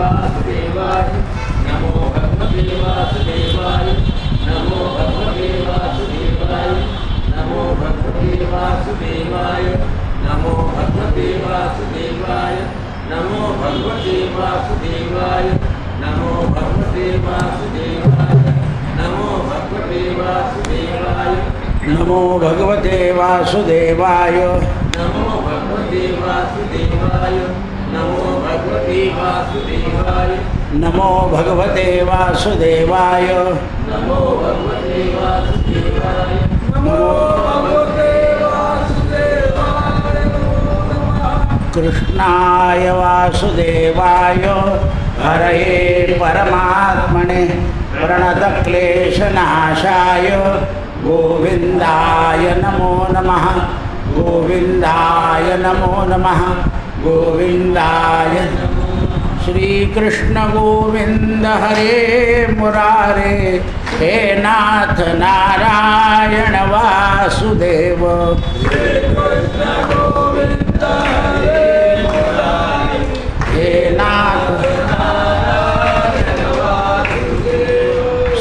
वासुदेवाय नमो भगवते वासुदेवाय नमो भगवते वासुदेवाय नमो भगवते वासुदेवाय नमो भगवते वासुदेवाय नमो भगवते वासुदेवाय नमो भगवते वासुदेवाय नमो भगवते वासुदेवाय नमो भगवते वासुदेवाय नमो भगवते वासुदेवाय नमो भगवते वासुदेवाय नमो भगवते वासुदेवाय नमो भगवते वासुदेवाय नमो भगवते वासुदेवाय कृष्णाय वासुदेवाय हरये परमात्मने प्रणतक्लेशनाशाय गोविन्दाय नमो नमः गोविन्दाय नमो नमः गोविन्दाय श्रीकृष्ण गोविन्द हरे मुरारे हे नाथ नारायण वासुदेव हे नाथ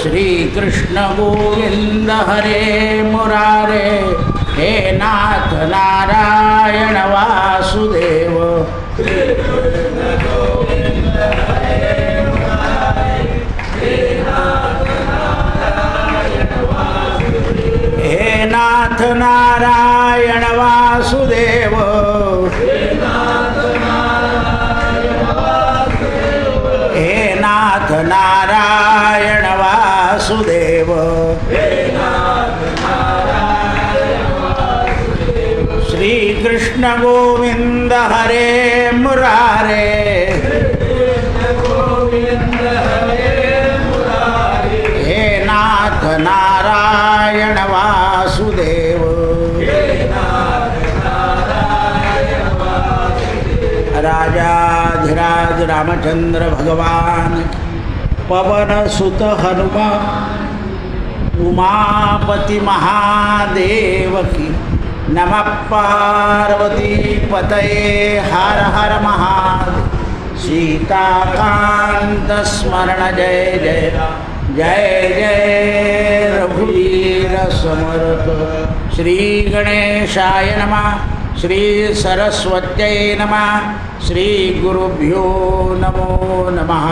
श्रीकृष्ण गोविन्द हरे मुरारे हे नाथ नारायण वासुदेव हे नाथ नारायण वासुदेव हे नाथ नारायण वासुदेव श्रीकृष्ण गोविन्द हरे मुरारे हे नाथ नारायण वासुदेव राजाधिराज रामचंद्र भगवान पवन सुत हनुमान उमापति महादेव की नमः पार्वती पतये हर हर महादेव सीताकांत स्मरण जय जय जय जय रघुवीर समर्थ श्री गणेशाय नमः श्री सरस्वत्यै नमः श्री गुरुभ्यो नमो नमः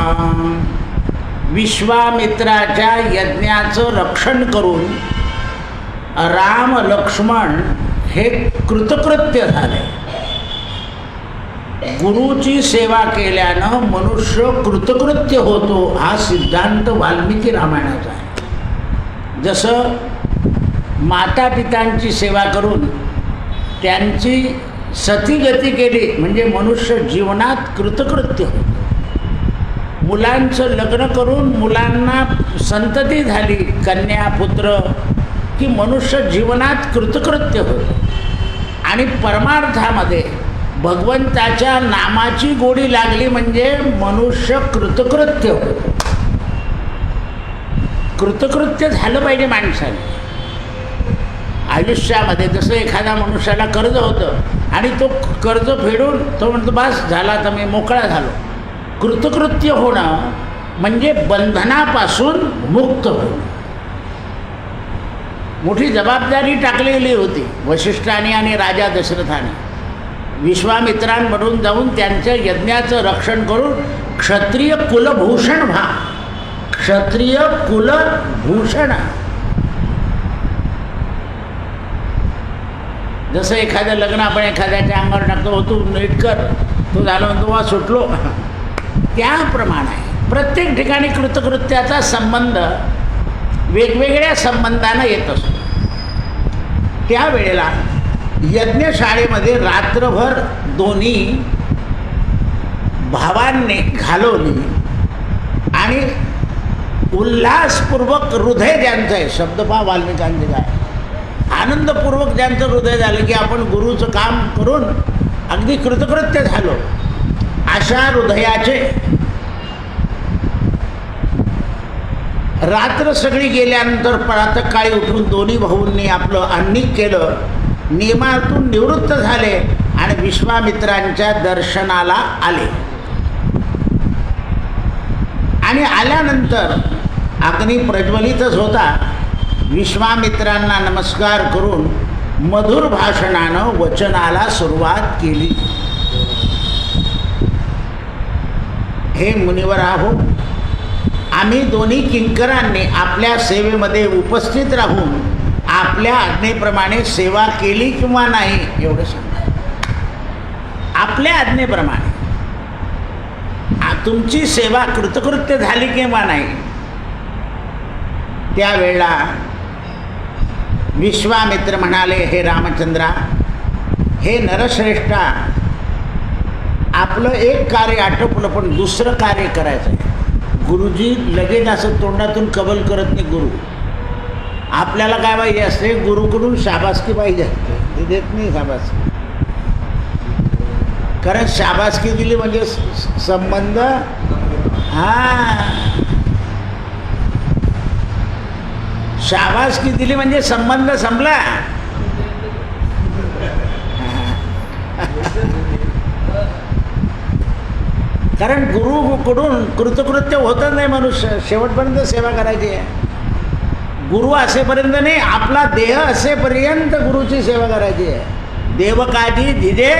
विश्वामित्राच्या यज्ञाचं रक्षण करून राम लक्ष्मण हे कृतकृत्य झाले. गुरुची सेवा केल्यानं मनुष्य कृतकृत्य होतो हा सिद्धांत वाल्मिकी रामायणाचा आहे. जसं माता पितांची सेवा करून त्यांची सतीगती केली म्हणजे मनुष्य जीवनात कृतकृत्य होतो. मुलांचं लग्न करून मुलांना संतती झाली कन्या पुत्र की मनुष्य जीवनात कृतकृत्य होतो. आणि परमार्थामध्ये भगवंताच्या नामाची गोडी लागली म्हणजे मनुष्य कृतकृत्य होतो. कृतकृत्य झालं पाहिजे माणसाने आयुष्यामध्ये. जसं एखाद्या मनुष्याला कर्ज होतं आणि तो कर्ज फेडून तो म्हणतो बस झाला तर मी मोकळा झालो. कृतकृत्य होणं म्हणजे बंधनापासून मुक्त होणं. मोठी जबाबदारी टाकलेली होती वशिष्ठाने आणि राजा दशरथाने. विश्वामित्रांमधून जाऊन त्यांच्या यज्ञाचं रक्षण करून क्षत्रिय कुलभूषण व्हा. क्षत्रिय कुलभूषण. जसं एखादं लग्न आपण एखाद्याच्या अंगावर टाकतो हो तू नीट कर तो झालं म्हणतो वा सुटलो त्याप्रमाणे प्रत्येक ठिकाणी कृतकृत्याचा संबंध वेगवेगळ्या संबंधानं येत असतो. त्यावेळेला यज्ञशाळेमध्ये रात्रभर दोन्ही भावांनी घालवली आणि उल्हासपूर्वक हृदय ज्यांचं आहे शब्द पहा वाल्मिकांचे काय आनंदपूर्वक ज्यांचं हृदय झालं की आपण गुरुचं काम करून अगदी कृतकृत्य झालो अशा हृदयाचे रात्र सगळी गेल्यानंतर प्रातःकाळी उठून दोन्ही भाऊंनी आपलं आन्निक केलं. नियमातून निवृत्त झाले आणि विश्वामित्रांच्या दर्शनाला आले. आणि आल्यानंतर अग्नी प्रज्वलितच होता. विश्वामित्रांना नमस्कार करून मधुर भाषणानं वचनाला सुरुवात केली. हे मुनिवर आहो, आम्ही दोन्ही किंकरांनी आपल्या सेवेमध्ये उपस्थित राहून आपल्या आज्ञेप्रमाणे सेवा केली किंवा नाही एवढं सांगा. आपल्या आज्ञेप्रमाणे तुमची सेवा कृतकृत्य झाली किंवा नाही. त्यावेळेला विश्वामित्र म्हणाले, हे रामचंद्रा, हे नरश्रेष्ठा, आपलं एक कार्य आटोपलं पण दुसरं कार्य करायचं आहे. गुरुजी लगेच असं तोंडातून कबल करत नाही. गुरु आपल्याला काय पाहिजे असते, गुरुकडून शाबासकी पाहिजे असते, ते देत नाही शाबासकी. कारण शाबासकी दिली म्हणजे संबंध, शाबासकी दिली म्हणजे संबंध संपला. कारण गुरुकडून कृतकृत्य होतच नाही मनुष्य, शेवटपर्यंत सेवा करायची आहे. गुरु असेपर्यंत नाही, आपला देह असेपर्यंत गुरुची सेवा करायची आहे. देवकाजी झिजे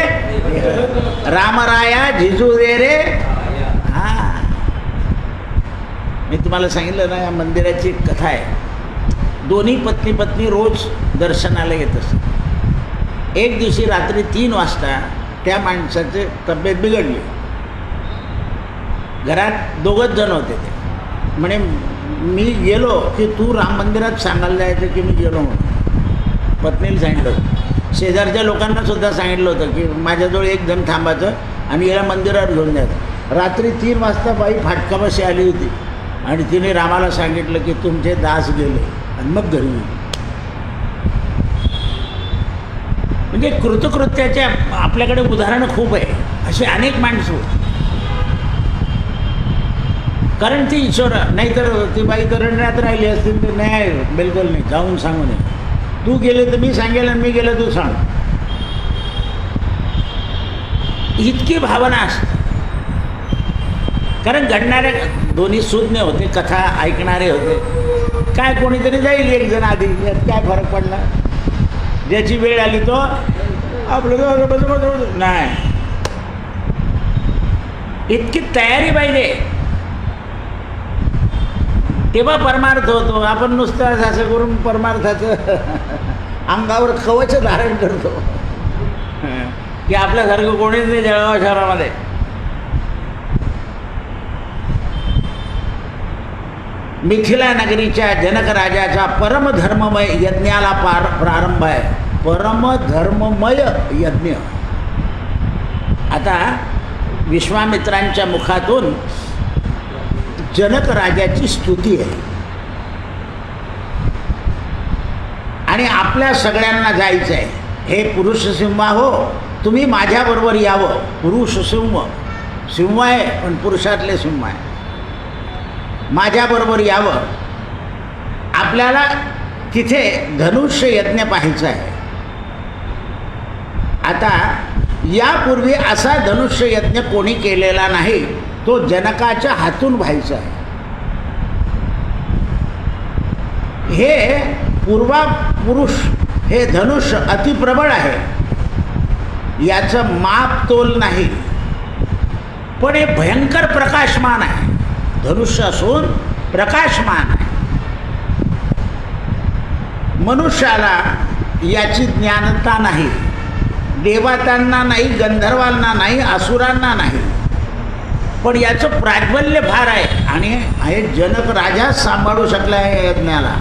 रामराया झिजू दे रे. मी तुम्हाला सांगितलं ना, या मंदिराची कथा आहे. दोन्ही पत्नी पत्नी रोज दर्शनाला येत असत. एक दिवशी रात्री 3 वाजता त्या माणसाची तब्येत बिघडली. घरात 2च जण होते. ते म्हणे, मी गेलो की तू राम मंदिरात सांगायला जायचं की मी गेलो म्हणून. पत्नीला सांगितलं होतं. शेजारच्या लोकांना सुद्धा सांगितलं होतं की माझ्याजवळ 1 जण थांबायचं आणि याला मंदिरात घेऊन जायचं. रात्री 3 वाजता बाई फाटकापाशी आली होती आणि तिने रामाला सांगितलं की तुमचे दास गेले आणि मग घरी गेली. म्हणजे कृतकृत्याचे आपल्याकडे उदाहरणं खूप आहे. अशी अनेक माणसं होती. कारण ती ईश्वर, नाहीतर ती बाई तरण्यात राहिली असती तर नाही, बिलकुल नाही, जाऊन सांगू नये. तू गेले तर मी सांगेल आणि मी गेलं तू सांग, इतकी भावना असते. कारण घडणारे दोन्ही सुज्ञ होते, कथा ऐकणारे होते. काय कोणीतरी जाईल 1 जण आधी, यात काय फरक पडला. ज्याची वेळ आली तो आपलं नाही. इतकी तयारी पाहिजे, तेव्हा परमार्थ होतो. आपण नुसतं असं करून परमार्थाचं अंगावर कवच धारण करतो की आपल्यासारखं कोणीच नाही जळगाव शहरामध्ये. मिथिला नगरीच्या जनक राजाचा परमधर्ममय यज्ञाला प्रारंभ आहे. परमधर्ममय यज्ञ. आता विश्वामित्रांच्या मुखातून जनक राजाची स्तुती आहे आणि आपल्या सगळ्यांना जायचं आहे. हे पुरुष सिंह हो, तुम्ही माझ्याबरोबर यावं. पुरुष सिंह, सिंह आहे पण पुरुषातले सिंह आहे. माझ्याबरोबर यावं. आपल्याला तिथे धनुष्य यज्ञ पाहायचा आहे. आता यापूर्वी असा धनुष्य यज्ञ कोणी केलेला नाही. तो जनकाच्या हातून व्हायचा आहे. हे पूर्वापुरुष हे धनुष्य अतिप्रबळ आहे. याचं माप तोल नाही, पण हे भयंकर प्रकाशमान आहे. धनुष्य असून प्रकाशमान आहे. मनुष्याला याची ज्ञानता नाही. देवतांना नाही, गंधर्वांना नाही, असुरांना नाही, पण याचं प्राज्वल्य फार आहे. आणि हे जनक राजाच सांभाळू शकला आहे यज्ञाला,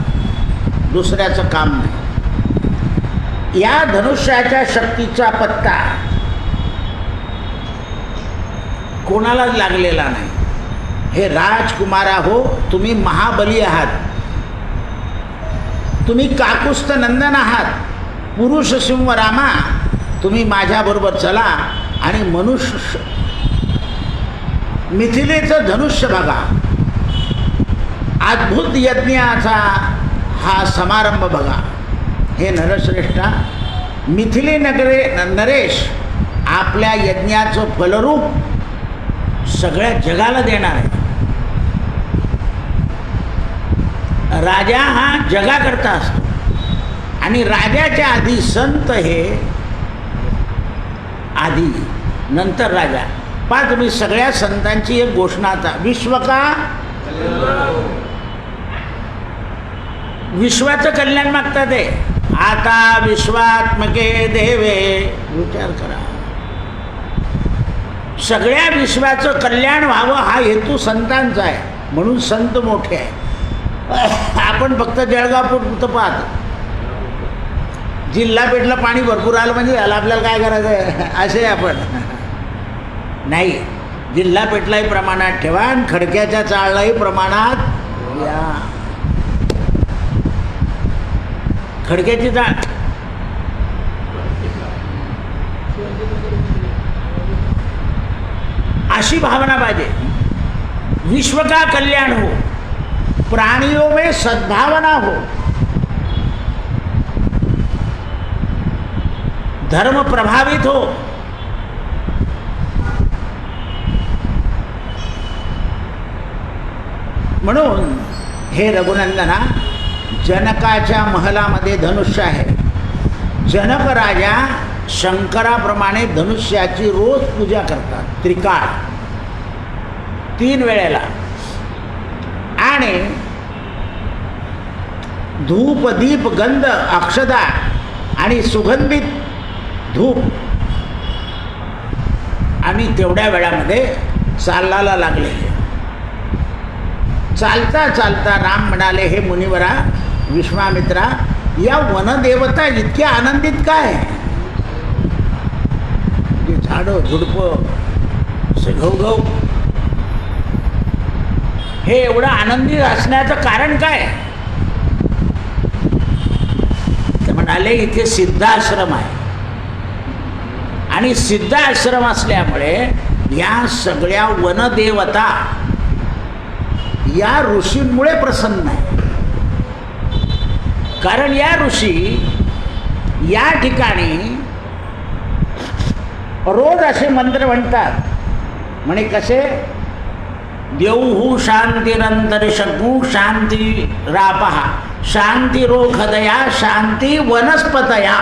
दुसऱ्याचं काम नाही. या धनुष्याच्या शक्तीचा पत्ता कोणालाच लागलेला नाही. हे राजकुमारा हो, तुम्ही महाबली आहात. तुम्ही काकुस्थ नंदन आहात. पुरुष सिंह रामा, तुम्ही माझ्याबरोबर चला आणि मनुष्य मिथिलेचं धनुष्य बघा. अद्भुत यज्ञाचा हा समारंभ बघा. हे नरश्रेष्ठा, मिथिले नरेश आपल्या यज्ञाचं फलरूप सगळ्या जगाला देणार आहे. राजा हा जगाकरता असतो आणि राजाच्या आधी संत हे आधी, नंतर राजा. पहा तुम्ही सगळ्या संतांची एक घोषणा आता, विश्व का विश्वाचं कल्याण मागतात ते. आता विश्वात्मके देवे, विचार करा, सगळ्या विश्वाचं कल्याण व्हावं हा हेतू संतांचा आहे, म्हणून संत मोठे आहे. आपण फक्त जळगावपुरतं पाहतो, जिल्हा पेटला पाणी भरपूर आलं म्हणजे झालं, आपल्याला काय करायचं आहे असे आपण नाही. जिल्हा पेटलाही प्रमाणात ठेवा आणि खडक्याच्या चाळलाही प्रमाणात या. खडक्याची चाळ अशी भावना पाहिजे. विश्व का कल्याण हो, प्राणियों में सद्भावना हो, धर्म प्रभावित हो. म्हणून हे रघुनंदना, जनकाच्या महलामध्ये धनुष्य आहे. जनक राजा शंकराप्रमाणे धनुष्याची रोज पूजा करतात, त्रिकाळ 3 वेळेला. आणि धूप दीप गंध अक्षदा आणि सुगंधित धूप, आणि तेवढ्या वेळामध्ये चालायला लागले. चालता चालता राम म्हणाले, हे मुनिवरा विश्वामित्रा, या वनदेवता इतक्या आनंदित काय? झाडं झुडपं घवघव हे एवढं आनंदी असण्याचं कारण काय? ते म्हणाले, इथे सिद्धाश्रम आहे आणि सिद्धाश्रम असल्यामुळे या सगळ्या वनदेवता या ऋषींमुळे प्रसन्न आहे. कारण या ऋषी या ठिकाणी रोज असे मंत्र म्हणतात. म्हणे कसे? देवहू शांतिरंतरिषगु शांती रापहा शांती रोखदया शांती वनस्पतया.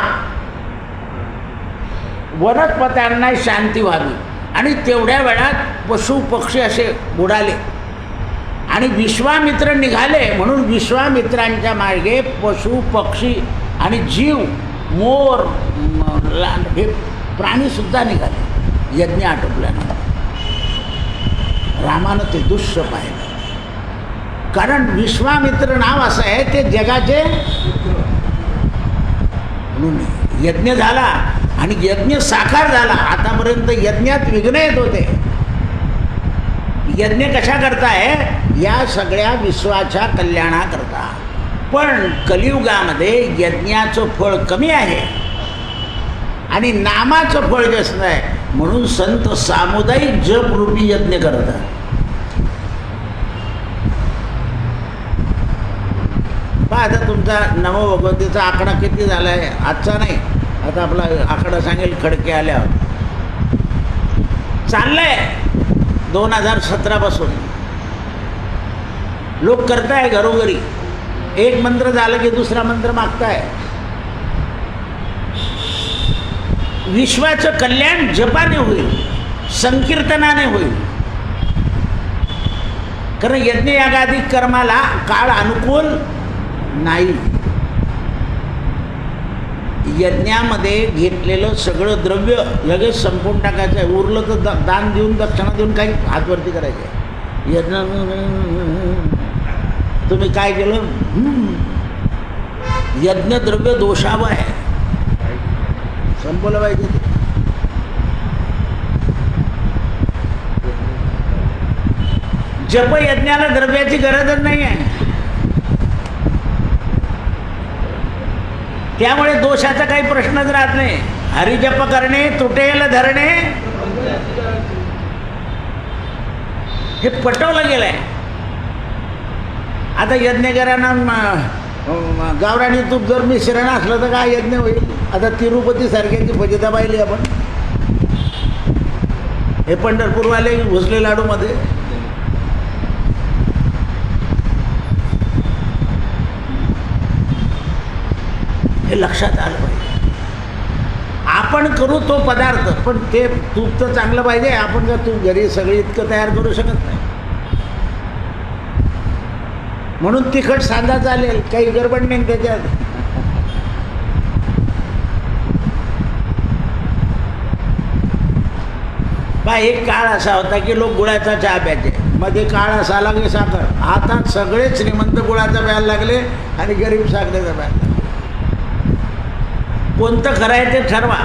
वनस्पत्यांना शांती व्हावी. आणि तेवढ्या वेळात पशु पक्षी असे बुडाले आणि विश्वामित्र निघाले. म्हणून विश्वामित्रांच्या मार्गे पशु पक्षी आणि जीव मोर हे प्राणीसुद्धा निघाले यज्ञ आटोपल्यानंतर. रामानं ते दृश्य पाहिलं. कारण विश्वामित्र नाव असं आहे ते जगाचे, म्हणून यज्ञ झाला आणि यज्ञ साकार झाला. आतापर्यंत यज्ञात विघ्न येत होते. यज्ञ कशा करताय? या सगळ्या विश्वाच्या कल्याणाकरता. पण कलियुगामध्ये यज्ञाचं फळ कमी आहे आणि नामाचं फळ जास्त आहे. म्हणून संत सामुदायिक जपरूपी यज्ञ करतात. पहा आता तुमचा नमो भगवतीचा आकडा किती झाला आहे? आजचा नाही, आता आपला आकडा सांगेल खडके आल्यावर. चाललंय 2017 पासून लोक करताय घरोघरी. एक मंत्र झालं की दुसरा मंत्र मागताय. विश्वाचं कल्याण जपाने होईल, संकीर्तनाने होईल. कारण यज्ञ यागादी कर्माला काळ अनुकूल नाही. यज्ञामध्ये घेतलेलं सगळं द्रव्य लगेच संपवून टाकायचं आहे. उरलं तर दान देऊन दक्षिणा देऊन काही हातवरती करायचं आहे. यज्ञ तुम्ही काय केलं? यज्ञद्रव्य दोषावं आहे, संपवलं पाहिजे. जप यज्ञाला द्रव्याची गरजच नाही आहे. त्यामुळे दोषाचा काही प्रश्नच राहत नाही. हरिजप करणे तुटेल धरणे हे पटवलं गेलं आहे. आता यज्ञकरांना गावराणी तूप जर मिश्रण असलं तर काय यज्ञ होईल? आता तिरुपती सारख्याची फजिता पाहिली आपण. हे पंढरपूरवाले भोसले लाडूमध्ये हे लक्षात आलं पाहिजे. आपण करू तो पदार्थ, पण ते तूप तर चांगलं पाहिजे. आपण का तूप घरी सगळी इतकं तयार करू शकत नाही. म्हणून तिखट सांजा चालेल, काही गडबड नाही त्याच्यात. बा एक काळ असा होता की लोक गुळाचा चहा प्यायचे. मध्ये काळ असा आला की साखर. आता सगळे श्रीमंत गुळाचा प्यायला लागले आणि गरीब साखरेचा प्यायला लागले. कोणतं खरं आहे ते ठरवा.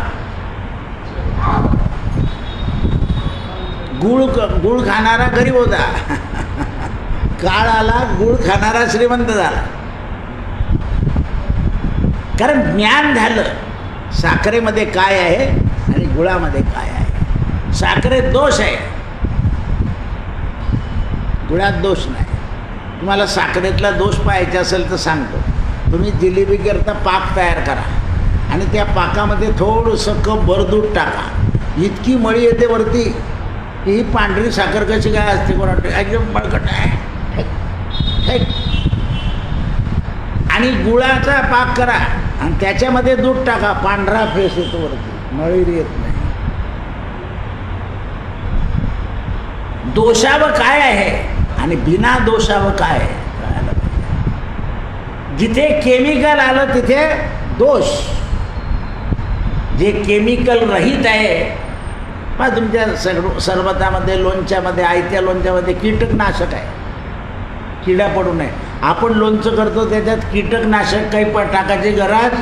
गुळ खाणारा गरीब होता, काळ आला गुळ खाणारा श्रीमंत झाला. कारण ज्ञान झालं साखरेमध्ये काय आहे आणि गुळामध्ये काय आहे. साखरेत दोष आहे, गुळात दोष नाही. तुम्हाला साखरेतला दोष पाहायचा असेल तर सांगतो. तुम्ही जिलेबीकरता पाक तयार करा आणि त्या पाकामध्ये थोडंसं कप भर दूध टाका. इतकी मळी येते वरती की ही पांढरी साखर कशी काय असते कोणाला एकदम बळकट आहे. आणि गुळाचा पाक करा आणि त्याच्यामध्ये दूध टाका, पांढरा फेस येतो वरती, मळी येत नाही. दोषावं काय आहे आणि बिना दोषावं काय आहे कळायला पाहिजे. जिथे केमिकल आलं तिथे दोष. जे केमिकल रहित आहे पहा तुमच्या सरबतामध्ये, लोणच्यामध्ये, आयत्या लोणच्यामध्ये कीटकनाशक आहे, किडा पडू नये. आपण लोणचं करतो त्याच्यात कीटकनाशक काही टाकायची गरज,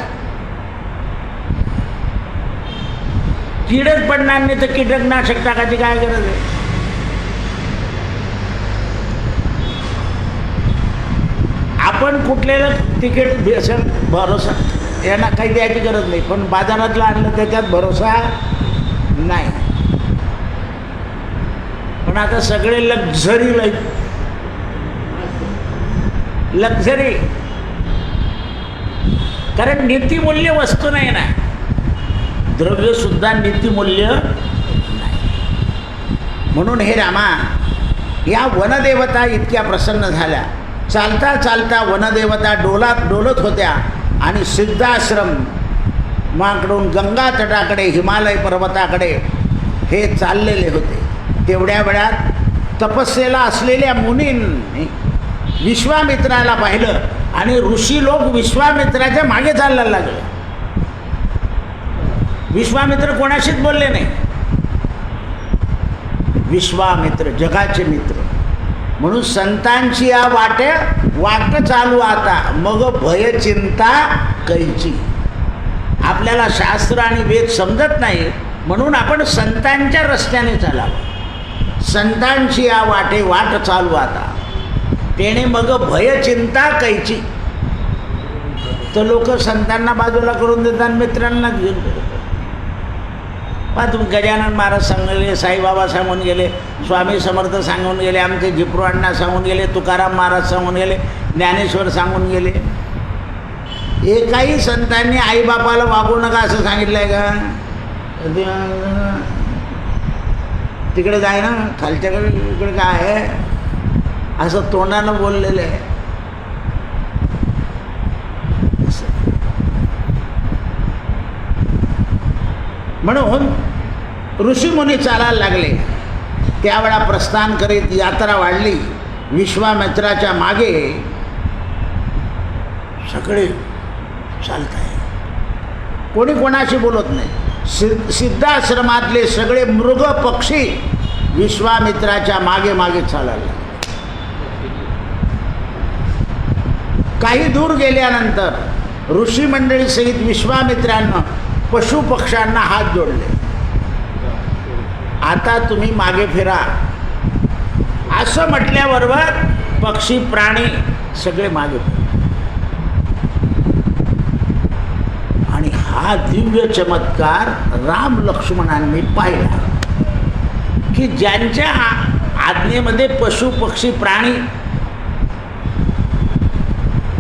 कीडच पडणार नाही तर कीटकनाशक टाकायची काय गरज आहे. आपण कुठलेलं तिकीट बेसन भरोसा यांना काही द्यायची गरज नाही, पण बाजारातलं आणलं त्याच्यात भरोसा नाही. पण आता सगळे लक्झरी कारण नीतिमूल्य वस्तू नाही ना. द्रव्य सुद्धा नीतिमूल्य नाही. म्हणून हे रामा, या वनदेवता इतक्या प्रसन्न झाल्या. चालता चालता वनदेवता डोलत होत्या आणि सिद्धाश्रम माकडून गंगा तटाकडे, हिमालय पर्वताकडे हे चाललेले होते. तेवढ्या वेळात तपस्येला असलेल्या मुनींनी विश्वामित्राला पाहिलं आणि ऋषी लोक विश्वामित्राच्या मागे चालायला लागले. विश्वामित्र कोणाशीच बोलले नाही. विश्वामित्र जगाचे मित्र. म्हणून संतांची या वाट चालू आता, मग भय चिंता कैची. आपल्याला शास्त्र आणि वेद समजत नाही म्हणून आपण संतांच्या रस्त्याने चालावं. संतांची या वाट चालू आता, तेने मग भय चिंता कैची. तर लोक संतांना बाजूला करून देतात, मित्रांना घेऊन देतात. पहा तुम्ही गजानन महाराज सांगून गेले, साईबाबा सांगून गेले, स्वामी समर्थ सांगून गेले, आमचे जिप्रो अण्णा सांगून गेले, तुकाराम महाराज सांगून गेले, ज्ञानेश्वर सांगून गेले. एकाही संतांनी आईबापाला वागू नका असं सांगितलं आहे का? तिकडे जाय ना, खालच्याकडे इकडे काय आहे असं तोंडानं बोललेलं आहे. म्हणून ऋषीमुनी चालायला लागले. त्यावेळा प्रस्थान करीत यात्रा वाढली. विश्वामित्राच्या मागे सगळे चालत आहे, कोणी कोणाशी बोलत नाही. सिद्धाश्रमातले सगळे मृग पक्षी विश्वामित्राच्या मागे मागे चालायला लागले. काही दूर गेल्यानंतर ऋषी मंडळी सहित विश्वामित्रांना पशुपक्ष्यांना हात जोडले. आता तुम्ही मागे फिरा असं म्हटल्याबरोबर पक्षी प्राणी सगळे मागे फिरले. आणि हा दिव्य चमत्कार राम लक्ष्मणांनी पाहिला की ज्यांच्या आज्ञेमध्ये पशु पक्षी प्राणी,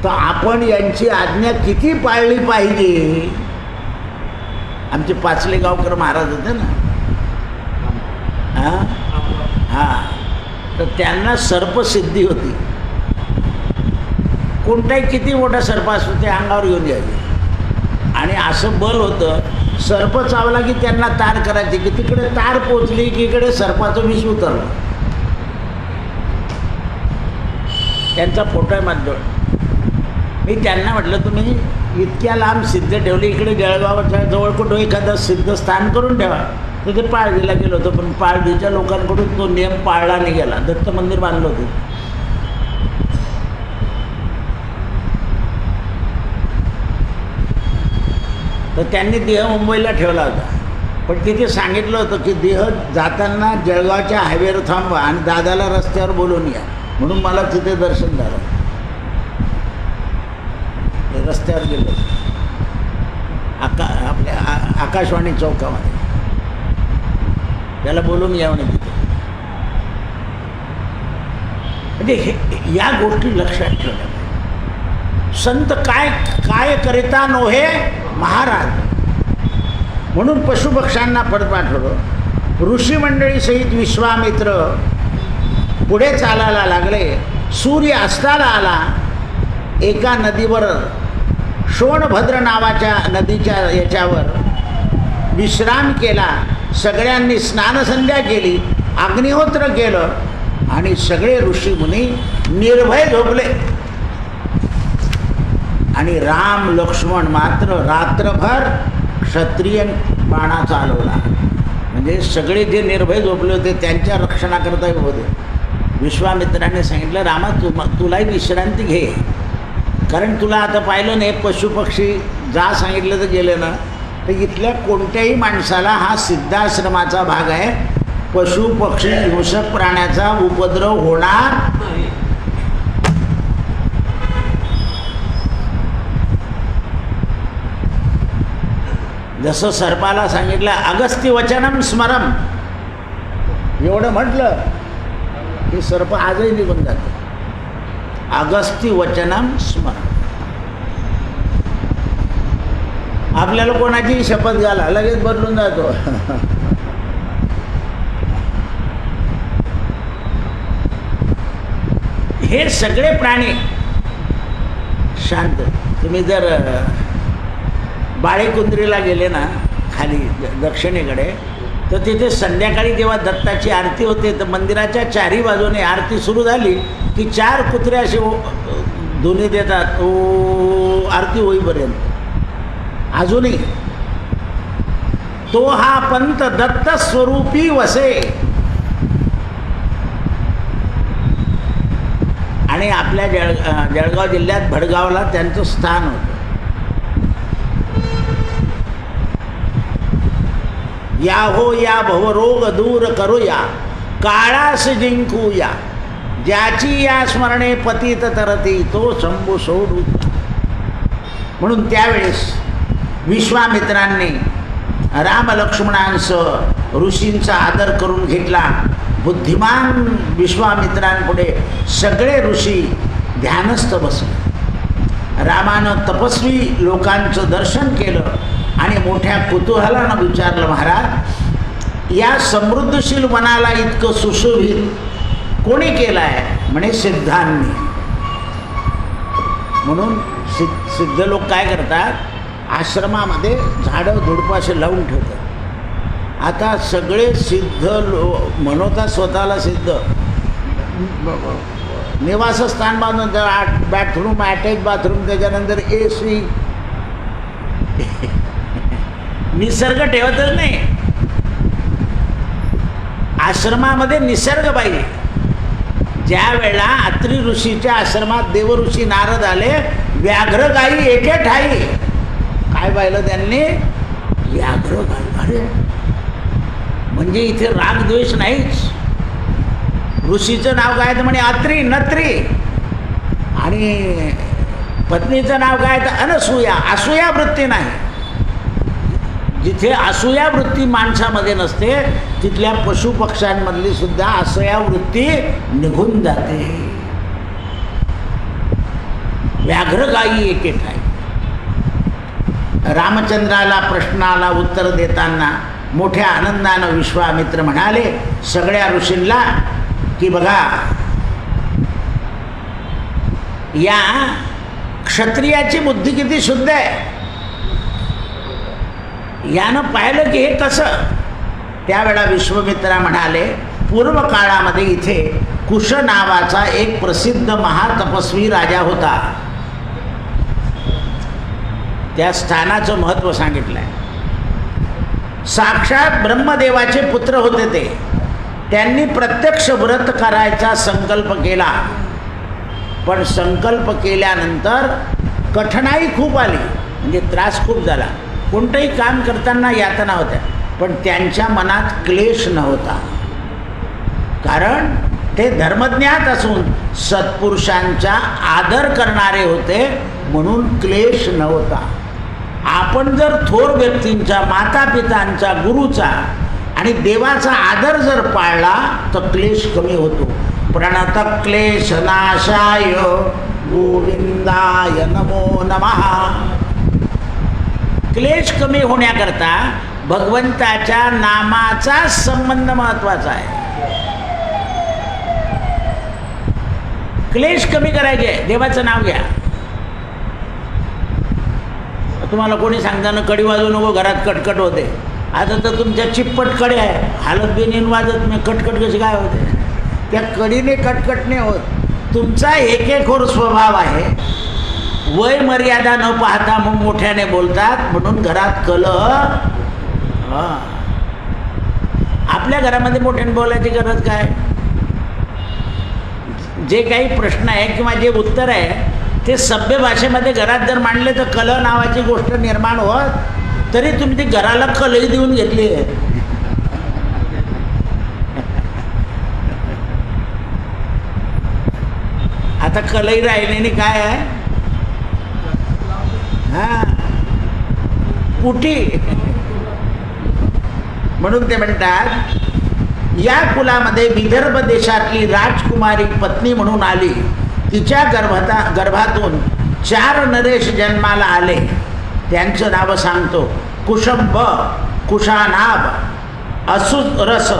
तर आपण यांची आज्ञा किती पाळली पाहिजे. आमचे पाचलेगावकर महाराज होते ना, हां, तर त्यांना सर्पसिद्धी होती. कोणताही किती मोठा सर्प असतो ते अंगावर घेऊन यायचे. आणि असं बल होतं, सर्प चावला की त्यांना तार करायची, की तिकडे तार पोचली की इकडे सर्पाचं विष उतरलं. त्यांचा फोटो आहे माझ्याजवळ. मी त्यांना म्हटलं तुम्ही इतक्या लांब सिद्ध ठेवली, इकडे जळगावच्या जवळ कुठं एखादं सिद्ध स्थान करून ठेवा. तर ते पाळगीला गेलो होतो, पण पाळगीच्या लोकांकडून तो नियम पाळला नाही गेला. दत्त मंदिर बांधलं होतं. तर त्यांनी देह मुंबईला ठेवला होता, पण तिथे सांगितलं होतं की देह जाताना जळगावच्या हायवेवर थांबवा आणि दादाला रस्त्यावर बोलवून या. म्हणून मला तिथे दर्शन झालं. रस्त्यावर गेलो आपल्या आकाशवाणी चौकामध्ये, त्याला बोलून यावं नाही तिथे. म्हणजे या गोष्टी लक्षात ठेवल्या. संत काय काय करिता नोहे महाराज, म्हणून पशुपक्ष्यांना परत पाठवलं. ऋषी मंडळी सहित विश्वामित्र पुढे चालायला लागले. सूर्य अस्ताला आला. एका नदीवर, शोणभद्र नावाच्या नदीच्या याच्यावर विश्राम केला. सगळ्यांनी स्नानसंध्या केली, अग्निहोत्र केलं आणि सगळे ऋषीमुनी निर्भय झोपले. आणि राम लक्ष्मण मात्र रात्रभर क्षत्रिय बाणा चालवला. म्हणजे सगळे जे निर्भय झोपले होते त्यांच्या रक्षणाकरता होते. विश्वामित्राने सांगितलं, रामा तुलाही विश्रांती घे, कारण तुला आता पाहिलं नाही पशुपक्षी जा सांगितलं तर गेले ना. तर इथल्या कोणत्याही माणसाला हा सिद्धाश्रमाचा भाग आहे. पशु पक्षी हिंसक प्राण्याचा उपद्रव होणार नाही. जसं सर्पाला सांगितलं अगस्त्य वचनम स्मरम, एवढं म्हटलं की सर्प आजही निघून जातो. अगस्त्य वचनम स्मरम. आपल्याला कोणाची शपथ घाला लगेच बदलून जातो. हे सगळे प्राणी शांत. तुम्ही जर बाळेकुंद्रीला गेले ना खाली दक्षिणेकडे, तर तिथे संध्याकाळी जेव्हा दत्ताची आरती होते तर मंदिराच्या चारही बाजूने आरती सुरू झाली की 4 कुत्रे असे धुनी देतात ओ आरती होईपर्यंत. अजूनही तो हा पंत दत्त स्वरूपी वसे. आणि आपल्या जळगाव जिल्ह्यात भडगावला त्यांचं स्थान होतं. या हो या भवरोग दूर करूया, काळास जिंकूया, ज्याची या स्मरणे पतित तरती तो शंभू सोडू. म्हणून त्यावेळेस विश्वामित्रांनी रामलक्ष्मणांसह ऋषींचा आदर करून घेतला. बुद्धिमान विश्वामित्रांपुढे सगळे ऋषी ध्यानस्थ बसले. रामानं तपस्वी लोकांचं दर्शन केलं आणि मोठ्या कुतूहलानं विचारलं, महाराज या समृद्धशील वनाला इतकं सुशोभित कोणी केलं आहे? म्हणे सिद्धांनी. म्हणून सिद्ध लोक काय करतात, आश्रमामध्ये झाडं झुडपं असे लावून ठेवतात. आता सगळे सिद्ध म्हणवतात स्वतःला सिद्ध, निवासस्थान बांधून बाथरूम, अटॅच बाथरूम, त्याच्यानंतर AC, निसर्ग ठेवतच नाही. आश्रमामध्ये निसर्ग पाहिजे. ज्या वेळेला अत्रि ऋषीच्या आश्रमात देवऋषी नारद आले, व्याघ्र गाई एके ठाई. काय पाहिलं त्यांनी? व्याघ्र गाई. अरे म्हणजे इथे राग द्वेष नाहीच. ऋषीचं नाव काय तर म्हणे अत्रि नत्री, आणि पत्नीचं नाव काय तर अनसूया. असूया वृत्ती नाही. जिथे असूया वृत्ती माणसामध्ये नसते तिथल्या पशुपक्ष्यांमधली सुद्धा असूया वृत्ती निघून जाते. व्याघ्र गायी एके ठाई. रामचंद्राला प्रश्नाला उत्तर देताना मोठ्या आनंदानं विश्वामित्र म्हणाले सगळ्या ऋषींना की बघा, या क्षत्रियाची बुद्धी किती शुद्ध आहे. यानं पाहिलं की हे कसं. त्यावेळा विश्वामित्रा म्हणाले, पूर्व काळामध्ये इथे कुश नावाचा एक प्रसिद्ध महातपस्वी राजा होता. त्या स्थानाचं महत्त्व सांगितलं आहे. साक्षात ब्रह्मदेवाचे पुत्र होते ते. त्यांनी प्रत्यक्ष व्रत करायचा संकल्प केला, पण संकल्प केल्यानंतर कठीणाई खूप आली, म्हणजे त्रास खूप झाला. कोणतंही काम करताना यातना होत्या, पण त्यांच्या मनात क्लेश नव्हता. कारण ते धर्मज्ञात असून सत्पुरुषांचा आदर करणारे होते, म्हणून क्लेश नव्हता. आपण जर थोर व्यक्तींचा, मातापितांचा, गुरुचा आणि देवाचा आदर जर पाळला तर क्लेश कमी होतो. प्रणत क्लेश नाशाय गोविंदाय नमो नमः. क्लेश कमी होण्याकरता भगवंताच्या नामाचा संबंध महत्वाचा आहे. क्लेश कमी करायचे, देवाचं नाव घ्या. तुम्हाला कोणी सांगताना कडी वाजवू नको, घरात कटकट होते. आता तर तुमच्या चिप्पट कडे आहे, हालत बिनीन वाजत नाही, कटकट कशी काय होते? त्या कडीने कटकट नाही होत. तुमचा एकेखोर स्वभाव आहे. वय मर्यादा न पाहता मग मोठ्याने बोलतात, म्हणून घरात कलह. आपल्या घरामध्ये मोठ्याने बोलायची गरज काय? जे काही प्रश्न आहे किंवा जे उत्तर आहे ते सभ्य भाषेमध्ये घरात जर मांडले तर कलह नावाची गोष्ट निर्माण होत. तरी तुम्ही ती घराला कलही देऊन घेतली आहे. आता कलही राहिलेली काय आहे? हा, कुठी. म्हणून ते म्हणतात, या कुलामध्ये विदर्भ देशातली राजकुमारी पत्नी म्हणून आली. तिच्या गर्भातून 4 नरेश जन्माला आले. त्यांचं नावं सांगतो. कुशंब, कुशानाभ, असुरस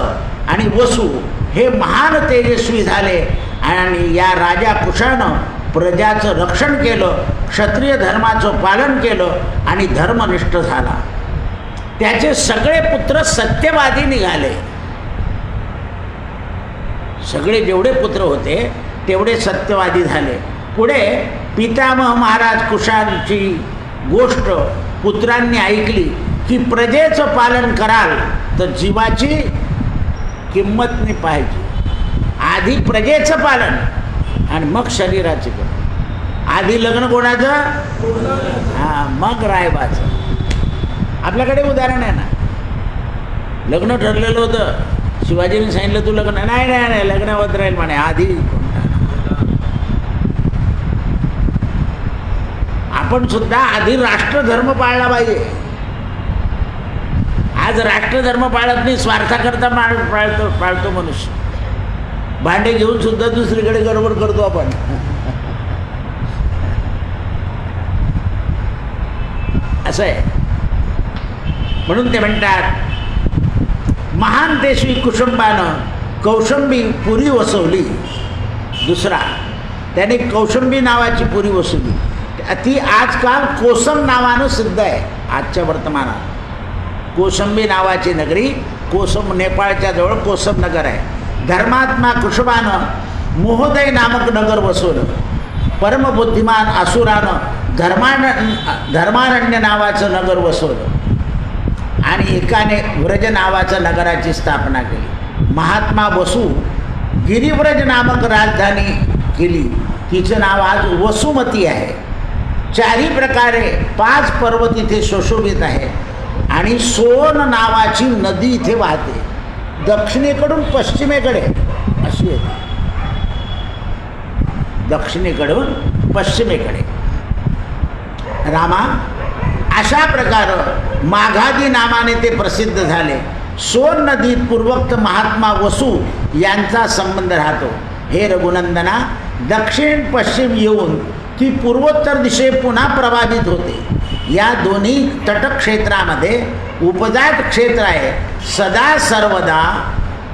आणि वसु हे महान तेजस्वी झाले. आणि या राजा कुशानं प्रजाचं रक्षण केलं, क्षत्रिय धर्माचं पालन केलं आणि धर्मनिष्ठ झाला. त्याचे सगळे पुत्र सत्यवादी निघाले. सगळे जेवढे पुत्र होते तेवढे सत्यवादी झाले. पुढे पितामह महाराज कुशांची गोष्ट पुत्रांनी ऐकली की प्रजेचं पालन कराल तर जीवाची किंमत नाही पाहिजे. आधी प्रजेचं पालन आणि मग शरीराची किंमत. आधी लग्न कोणाचं? हां, मग रायबाचं. आपल्याकडे उदाहरण आहे ना, लग्न ठरलेलं होतं. शिवाजीने सांगितलं तू लग्न नाही नाही नाही लग्न होत राहील म्हणे. आधी आपण सुद्धा आधी राष्ट्रधर्म पाळला पाहिजे. आज राष्ट्रधर्म पाळत नाही, स्वार्थाकरता पाळतो मनुष्य. भांडे घेऊन सुद्धा दुसरीकडे गडबड करतो आपण. असं आहे. म्हणून ते म्हणतात, महान तेजस्वी कुशंबानं कौशंबी पुरी वसवली. दुसरा, त्याने कौशंबी नावाची पुरी वसवली. ती आजकाल कोसम नावानं सिद्ध आहे. आजच्या वर्तमानात कोसंबी नावाची नगरी, कोसम नेपाळच्या जवळ कोसम नगर आहे. धर्मात्मा कुशबानं मोहोदय नामक नगर वसवलं. परमबुद्धिमान असुरानं धर्मारण्य नावाचं नगर वसवलं आणि एकाने व्रज नावाचं नगराची स्थापना केली. महात्मा वसू गिरिव्रज नामक राजधानी केली. तिचं नाव आज वसुमती आहे. 4 प्रकारे 5 पर्वत इथे सुशोभित आहे आणि सोन नावाची नदी इथे वाहते. दक्षिणेकडून पश्चिमेकडे अशी येते. दक्षिणेकडून पश्चिमेकडे. रामा, अशा प्रकारे माघादी नावाने ते प्रसिद्ध झाले. सोन नदीत पूर्वोक्त महात्मा वसू यांचा संबंध राहतो. हे रघुनंदना, दक्षिण पश्चिम येऊन ती पूर्वोत्तर दिशे पुन्हा प्रभावित होते. या दोन्ही तटक्षेत्रामध्ये उपजात क्षेत्र आहे. सदा सर्वदा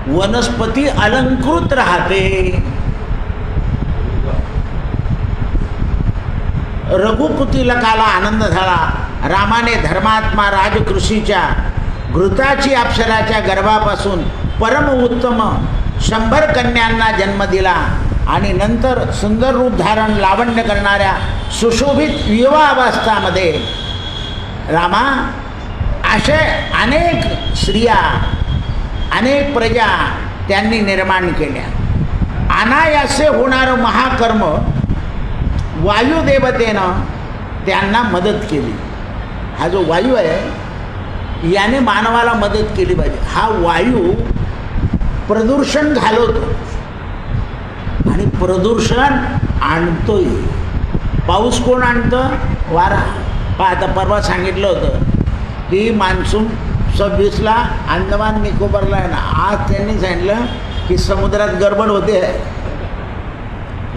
वनस्पती अलंकृत राहते. रघुकुतिलकाला आनंद झाला रामाने धर्मात्मा राजकृषीच्या घृताची अप्सराच्या गर्भापासून परम उत्तम 100 कन्यांना जन्म दिला आणि नंतर सुंदर रूप धारण लावण्य करणाऱ्या सुशोभित युवावस्थामध्ये रामा असे अनेक स्त्रिया अनेक प्रजा त्यांनी निर्माण केल्या. अनायासे होणारं महाकर्म वायुदेवतेनं त्यांना मदत केली. हा जो वायू आहे याने मानवाला मदत केली पाहिजे. हा वायू प्रदूषण घालवतो आणि प्रदूषण आणतोय. पाऊस कोण आणतं? वारा. आता परवा सांगितलं होतं की मान्सून 26ला अंदमान निकोबारला आहे ना. आज त्यांनी सांगितलं की समुद्रात गडबड होते,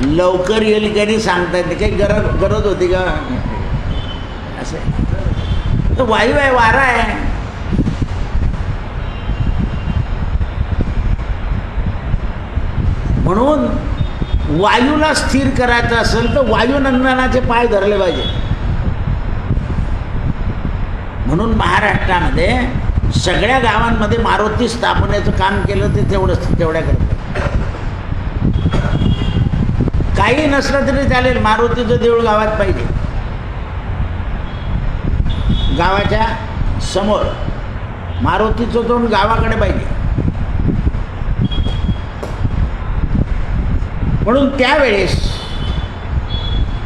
लवकर येईल की नाही सांगता येते. काही गरज होती का? असं तो वायू आहे, वारा आहे. म्हणून वायूला स्थिर करायचं असेल तर वायुनंदनाचे पाय धरले पाहिजे. म्हणून महाराष्ट्रामध्ये सगळ्या गावांमध्ये मारुती स्थापनेचं काम केलं ते तेवढ्या करतं. काही नसलं तरी चालेल, मारुतीचं देऊळ गावात पाहिजे. गावाच्या समोर मारुतीचं तोंड गावाकडे पाहिजे. म्हणून त्यावेळेस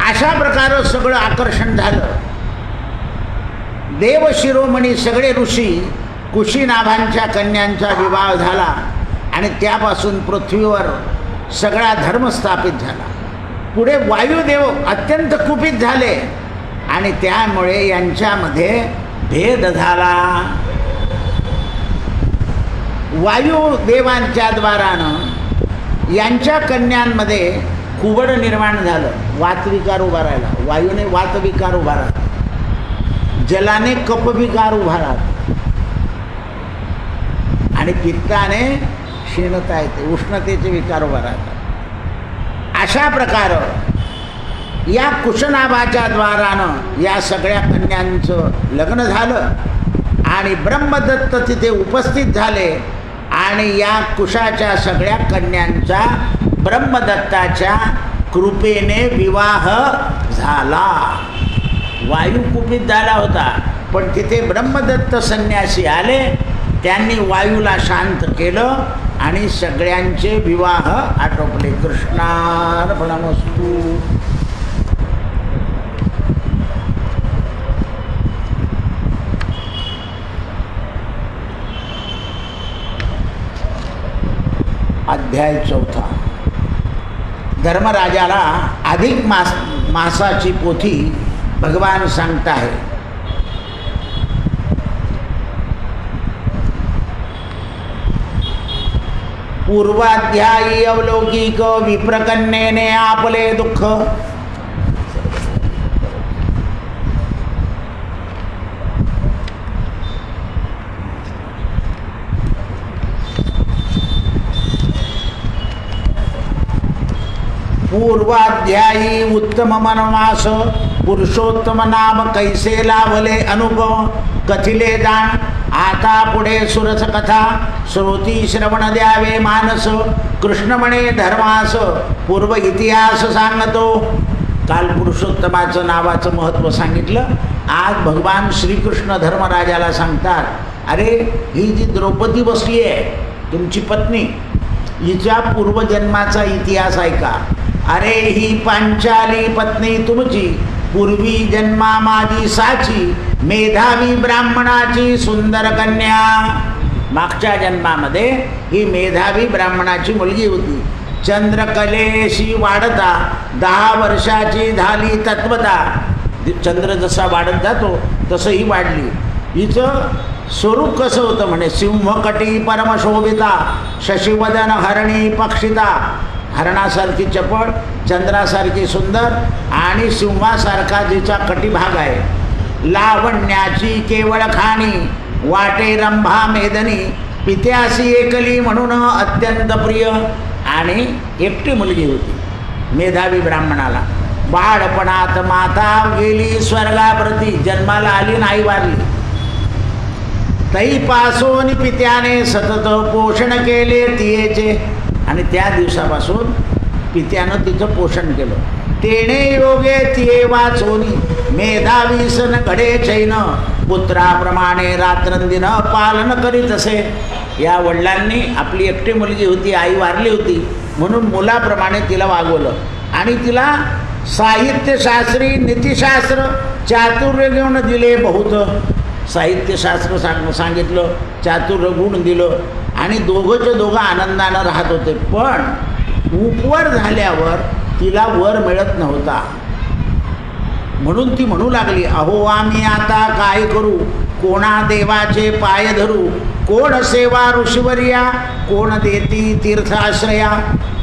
अशा प्रकारे सगळं आकर्षण झालं. देवशिरोमणी सगळे ऋषी कुशीनाभांच्या कन्यांचा विवाह झाला आणि त्यापासून पृथ्वीवर सगळा धर्म स्थापित झाला. पुढे वायुदेव अत्यंत कुपित झाले आणि त्यामुळे यांच्यामध्ये भेद झाला. वायुदेवांच्या द्वारानं यांच्या कन्यांमध्ये कुबड निर्माण झालं. वातविकार उभा राहिला. वायूने वातविकार उभा राहिला, जलाने कपविकार उभा राहिला आणि पित्ताने क्षीणता येते, उष्णतेचे विकार उभा राहतात. अशा प्रकारे या कुशनाभाच्या द्वारानं या सगळ्या कन्यांचं लग्न झालं आणि ब्रह्मदत्त तिथे उपस्थित झाले आणि या कुशाच्या सगळ्या कन्यांचा ब्रह्मदत्ताच्या कृपेने विवाह झाला. वायू कुपित झाला होता पण तिथे ब्रह्मदत्त संन्यासी आले, त्यांनी वायूला शांत केलं आणि सगळ्यांचे विवाह आटोपले. कृष्णार्पणमस्तु. अध्याय 4. धर्मराजाला अधिक मासाची पोथी भगवान सांगताय. पूर्वाध्यायी अवलौकिक विप्रकन्येने आपले दुःख. पूर्वाध्यायी उत्तम मनमास पुरुषोत्तम नाम कैसे लाभले अनुभव कथिले जाण. आता पुढे सुरस कथा श्रोती श्रवण द्यावे मानस. कृष्ण म्हणे धर्मास पूर्व इतिहास सांगतो. काल पुरुषोत्तमाचं नावाचं महत्त्व सांगितलं. आज भगवान श्रीकृष्ण धर्मराजाला सांगतात, अरे ही जी द्रौपदी बसली आहे तुमची पत्नी, हिच्या पूर्वजन्माचा इतिहास ऐका. अरे ही पांचाली पत्नी तुमची पूर्वी जन्मा माझी साची, मेधावी ब्राह्मणाची सुंदर कन्या. मागच्या जन्मामध्ये ही मेधावी ब्राह्मणाची मुलगी होती. चंद्रकलेशी वाढता 10 वर्षाची झाली तत्वता. चंद्र जसा वाढत जातो तसं ही वाढली. हिचं स्वरूप कसं होतं म्हणे, सिंहकटी परमशोभिता, शशिवदन हरणी पक्षिता. हरणासारखी चपळ, चंद्रासारखी सुंदर आणि सिंहासारखा जिचा कटिभाग आहे. लावण्याची केवळ खाणी, वाटे रंभा मेदनी, पित्यासी एकली म्हणून अत्यंत प्रिय. आणि एकटी मुलगी होती मेधावी ब्राह्मणाला. बाळपणात माता गेली स्वर्गाप्रती, जन्माला आली नाही वारली. तैपासून पित्याने सतत पोषण केले तियेचे, आणि त्या दिवसापासून पित्यानं तिचं पोषण केलं. तेणे योगे तिये वाचोनी मेधावीसन घडे चैन, पुत्राप्रमाणे रात्रंदिन पालन करीत असे. या वडिलांनी आपली एकटी मुलगी होती, आई वारली होती, म्हणून मुलाप्रमाणे तिला वागवलं आणि तिला साहित्यशास्त्री, नीतिशास्त्र, चातुर्य घेऊन दिले. बहुत साहित्यशास्त्र सांगितलं, चातुर्य गुण दिलं आणि दोघंच्या दोघं आनंदानं राहत होते. पण उपवर झाल्यावर तिला वर मिळत नव्हता, म्हणून ती म्हणू लागली, अहो आम्ही आता काय करू, कोणा देवाचे पाय धरू, कोण सेवा ऋषीवर्या, कोण देती तीर्थाश्रया,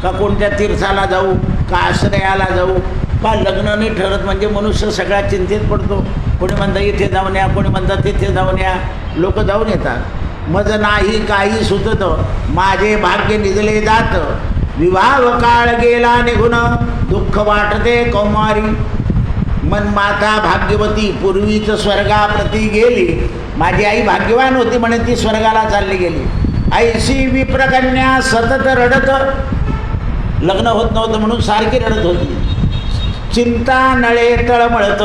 का कोणत्या तीर्थाला जाऊ, का आश्रयाला जाऊ, का लग्न नाही ठरत म्हणजे मनुष्य सगळ्या चिंतेत पडतो. कोणी म्हणतं इथे जाऊन या, कोणी म्हणतं तिथे जाऊन या, लोक जाऊन येतात. मज नाही काही सुचत, माझे भाग्य निजले जात, विवाह काळ गेला निघून, दुःख वाटते कौमारी. मन माता भाग्यवती पूर्वीच स्वर्गाप्रती गेली, माझी आई भाग्यवान होती म्हणे, ती स्वर्गाला चालली गेली. ऐशी विप्रकन्या सतत रडत, लग्न होत नव्हतं म्हणून सारखी रडत होती. चिंता नळे तळमळत,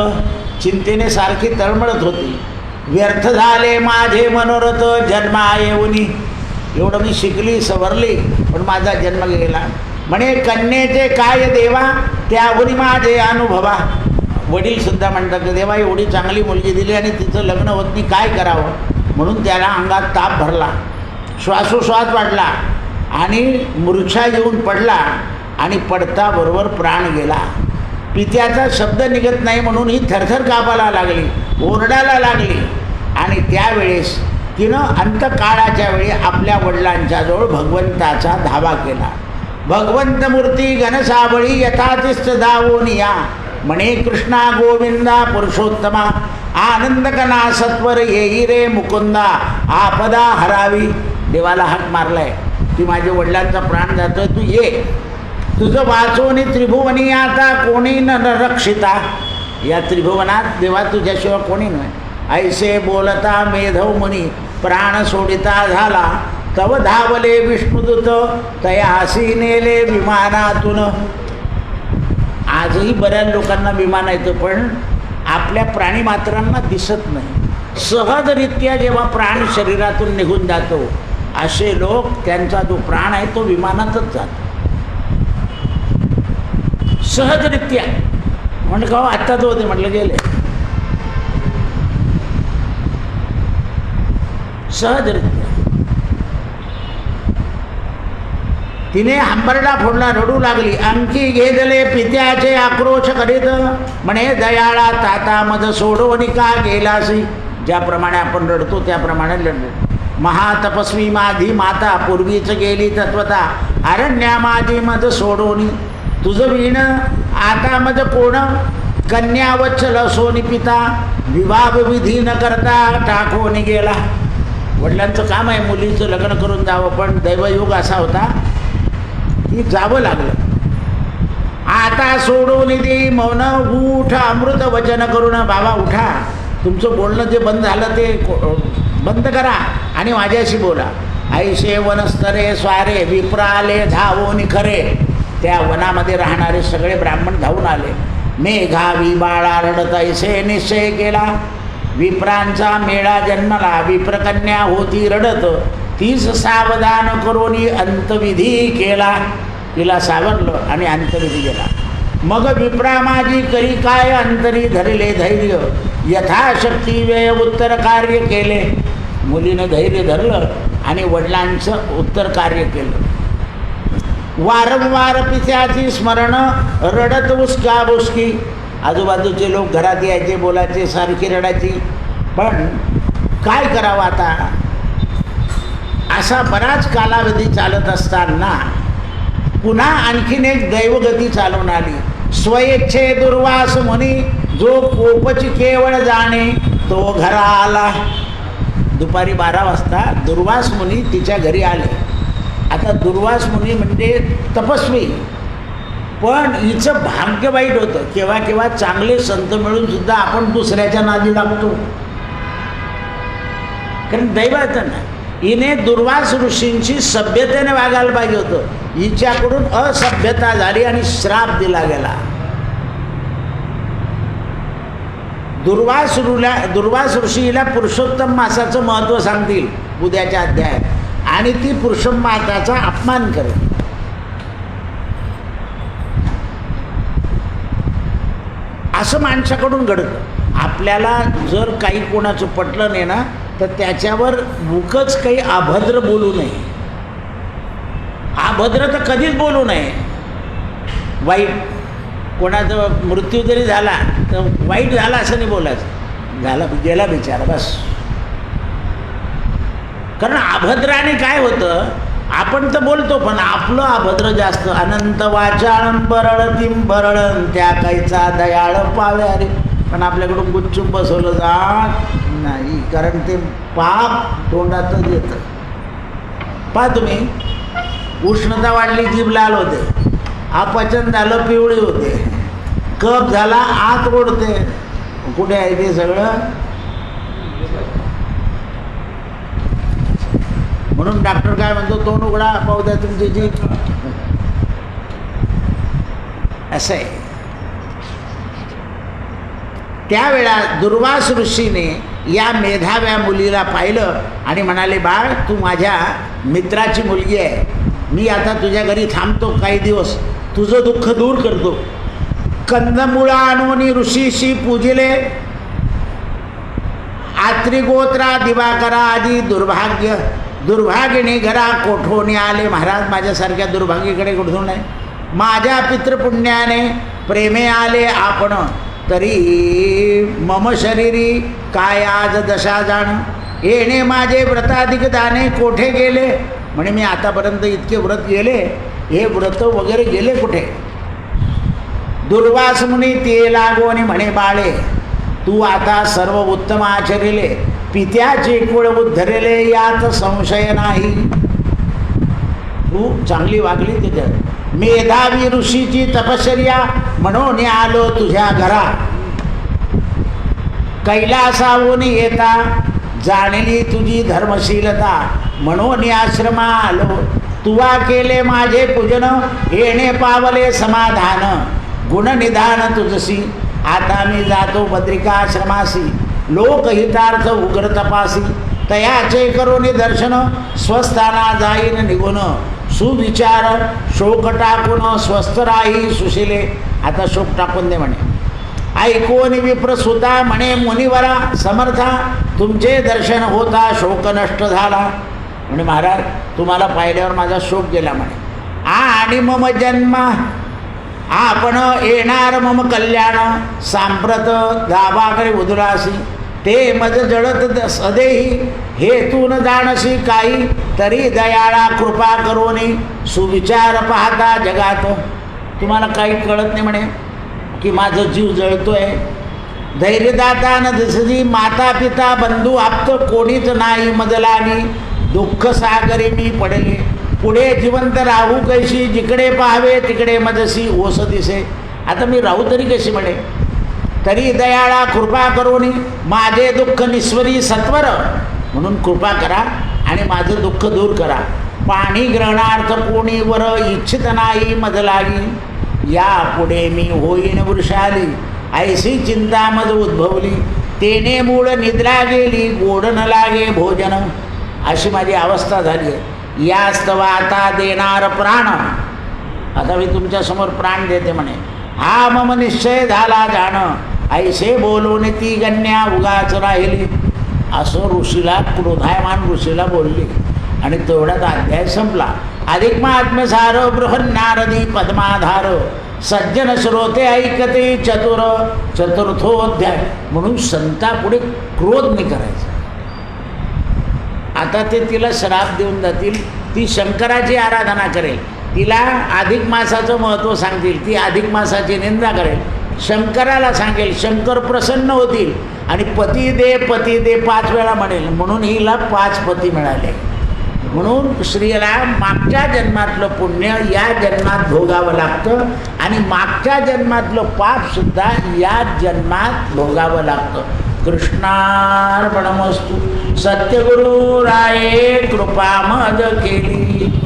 चिंतेने सारखी तळमळत होती. व्यर्थ झाले माझे मनोरथ जन्मा येऊनी, एवढं मी शिकली सवरली पण माझा जन्म गेला. म्हणे कन्येचे काय देवा, त्याहून माझे अनुभवा. वडीलसुद्धा म्हणतात की देवा एवढी चांगली मुलगी दिली आणि तिचं लग्न होत नाही, काय करावं. म्हणून त्याला अंगात ताप भरला, श्वासोश्वास वाढला आणि मूर्छा येऊन पडला आणि पडता बरोबर प्राण गेला. पित्याचा शब्द निघत नाही म्हणून ही थरथर कापायला लागली, ओरडायला लागली. आणि त्यावेळेस तिनं अंतकाळाच्या वेळी आपल्या वडिलांच्याजवळ भगवंताचा धावा केला. भगवंत मूर्ती घनसावळी यथातिष्ठ दावोनिया, म्हणे कृष्णा गोविंदा पुरुषोत्तमा, आनंदकना सत्वर येई रे मुकुंदा, आपदा हरावी. देवाला हाक मारलाय की माझ्या वडिलांचा प्राण जातोय, तू ये, तुझं वाचवणी त्रिभुवनी आता कोणी न रक्षिता. या त्रिभुवनात देवा तुझ्याशिवाय कोणी नाही. ऐसे बोलता मेधव मुनी प्राण सोडिता झाला, तव धावले विष्णुदूत तयासी नेले विमानातून. आजही बऱ्याच लोकांना विमान येतं पण आपल्या प्राणीमात्रांना दिसत नाही. सहजरित्या जेव्हा प्राण शरीरातून निघून जातो असे लोक, त्यांचा जो प्राण आहे तो विमानातच जातो सहजरित्या. म्हणजे का आत्ता तो होते म्हटलं गेले सहजरित्या. तिने हंबरडा फोडला, रडू लागली. अंकी घेदले पित्याचे आक्रोश करीत, म्हणे दयाळा ताता मज सोडवणी का गेलासी. ज्याप्रमाणे आपण रडतो त्याप्रमाणे लढले. महातपस्वी माझी माता पूर्वीच गेली तत्वता, अरण्या माझी मज सोडवणी, तुझं विण आता मज कोण, कन्या वत्सल सोनी पिता, विवाह विधी न करता टाकून गेला. वडिलांचं काम आहे मुलीचं लग्न करून जावं, पण दैवयोग असा होता की जावं लागलं. आता सोडून दे मौन, उठ अमृत वचन करून, बाबा उठा, तुमचं बोलणं जे बंद झालं ते बंद करा आणि माझ्याशी बोला. ऐशे वनस्तरे स्वारे विप्राले धावून खरे. त्या वनामध्ये राहणारे सगळे ब्राह्मण धावून आले. मेघावी बाळा रडत ऐसे निश्चय केला, विप्रांचा मेळा जन्मला, विप्रकन्या होती रडत, तीच सावधान करोनी अंतविधी केला. तिला सावरलं आणि अंतविधी केला. मग विप्रा माझी करी काय अंतरी धरले धैर्य, यथाशक्ती वेळ उत्तर कार्य केले. मुलीनं धैर्य धरलं आणि वडिलांचं उत्तर कार्य केलं. वारंवार पित्याची स्मरण रडत उसका बुसकी. आजूबाजूचे लोक घरात यायचे, बोलायचे, सारखी रडायची. पण काय करावं आता. असा बराच कालावधी चालत असताना पुन्हा आणखीन एक दैवगती चालून आली. स्वयच्छे दुर्वास मुनी, जो कोपची केवळ जाणे तो घरा आला. दुपारी 12 वाजता दुर्वास मुनी तिच्या घरी आले. आता दुर्वास मुनी म्हणजे तपस्वी, पण हिचं भाग्य वाईट होतं. केव्हा केव्हा चांगले संत मिळून सुद्धा आपण दुसऱ्याच्या नादी लागतो, कारण दैवाचं ना. हिने दुर्वास ऋषींची सभ्यतेने वागायला पाहिजे होतं, हिच्याकडून असभ्यता झाली आणि श्राप दिला गेला. दुर्वास ऋषी हिला पुरुषोत्तम मासाचं महत्त्व सांगतील उद्याच्या अध्यायात, आणि ती पुरुषोत्तम मासाचा अपमान करेल. असं माणसाकडून घडतं. आपल्याला जर काही कोणाचं पटलं नाही ना, तर त्याच्यावर मुकच काही अभद्र बोलू नये. अभद्र तर कधीच बोलू नये. वाईट कोणाचा मृत्यू जरी झाला तर वाईट झाला असं नाही बोलायचं, झाला गेला बिचारा बस. कारण अभद्राने काय होतं, आपण तर बोलतो पण आपलं अभद्र जास्त. अनंत वाचाळं बरळतीम बरळण त्या काहीचा दयाळ पावे अरे, पण आपल्याकडून गुच्चूप बसवलं जात नाही, कारण ते पाप तोंडातच येतं. पहा तुम्ही, उष्णता वाढली जीभ लाल होते, अपचन झालं पिवळी होते, कफ झाला आत ओढते. कुठे आहे ते सगळं? म्हणून डॉक्टर काय म्हणतो, तोंड उघडा पाहू द्या तुमची जी. असं आहे. त्यावेळा दुर्वास ऋषीने या मेधाव्या मुलीला पाहिलं आणि म्हणाले, बाळ तू माझ्या मित्राची मुलगी आहे, मी आता तुझ्या घरी थांबतो काही दिवस, तुझं दुःख दूर करतो. कंदमुळा आणून ऋषीशी पूजिले, आत्रिगोत्रा दिवाकरा आधी दुर्भाग्यने घरा कोठोने आले. महाराज माझ्यासारख्या दुर्भाग्याकडे कुठून आहे, माझ्या पितृपुण्याने प्रेमे आले आपण, तरी मम शरीरी काय आज दशा जाण, येणे माझे व्रताधिक दाने कोठे गेले. म्हणे मी आतापर्यंत इतके व्रत गेले, हे व्रत वगैरे गेले कुठे. दुर्वास मुनी ते लागोनी म्हणे, बाळे तू आता सर्व उत्तम आचरिले, पित्याचे कुळ उद्धरले यात संशय नाही. तू चांगली वागली त्याच्यात. मेधावी ऋषीची तपश्चर्या म्हणून आलो तुझ्या घरा, कैलासाहून येता जाणली तुझी धर्मशीलता, म्हणून आश्रमा आलो. तुवा केले माझे पूजन, येणे पावले समाधान, गुणनिधान तुझसी. आता मी जातो बद्रिकाश्रमासी, लोकहितार्थ उग्र तपासी, तयाचे करोनी दर्शन, स्वस्थाना जाईन निघून, सुविचार शोक टाकून स्वस्थ राही सुशिले. आता शोक टाकून दे म्हणे. ऐकून विप्रसुता म्हणे, मुनिवरा समर्था तुमचे दर्शन होता शोक नष्ट झाला. म्हणे महाराज तुम्हाला पाहिल्यावर माझा शोक गेला म्हणे. आणि मम जन्म आपण येणार मम कल्याण, सांप्रत गावाकडे उदरासी, ते मज जळत सदेही, हेतून जाणसी काही, तरी दयाळा कृपा करोनी, सुविचार पाहता जगात. तुम्हाला काही कळत नाही म्हणे की माझं जीव जळतोय. धैर्यदाता न दिसली, माता पिता बंधू आप्त कोणीच नाही मजलानी, दुःख सागरी मी पडले. पुढे जिवंत राहू कैशी, जिकडे पाहावे तिकडे मजसी ओस दिसे. आता मी राहू तरी कशी म्हणे. तरी दयाळा कृपा करोनी, माझे दुःख निस्वरी सत्वर, म्हणून कृपा करा आणि माझं दुःख दूर करा. पाणी ग्रहणार्थ कोणी वर इच्छित नाही मजलागी, या पुढे मी होईन वृषाली, ऐशी चिंता मज उद्भवली, तेने मूळ निद्रा गेली, गोड न लागे भोजन. अशी माझी अवस्था झाली आहे. यास्तव आता देणार प्राण, आता मी तुमच्यासमोर प्राण देते म्हणे. हा मम निश्चय झाला जाण, ऐसे बोलून ती गण्या उगाच राहिली. असं ऋषीला, क्रोधायमान ऋषीला बोलली आणि तेवढ्यात अध्याय संपला. अधिक महात्म्यसार बृहन्नारदी पद्माधार, सज्जन श्रोते ऐकते चतुर्थोध्याय. म्हणून संतापुढे क्रोध नाही करायचा. आता ते तिला श्राप देऊन जातील, ती शंकराची आराधना करेल, तिला अधिक मासाचं महत्त्व सांगतील, ती अधिक मासाची निंदा करेल, शंकराला सांगेल, शंकर प्रसन्न होतील आणि पती दे 5 वेळा म्हणेल. म्हणून हिला 5 पती मिळाले. म्हणून स्त्रीला मागच्या जन्मातलं पुण्य या जन्मात भोगावं लागतं आणि मागच्या जन्मातलं पापसुद्धा या जन्मात भोगावं लागतं. कृष्णार्पणमस्तु. सत्यगुरु राये कृपा मज केली.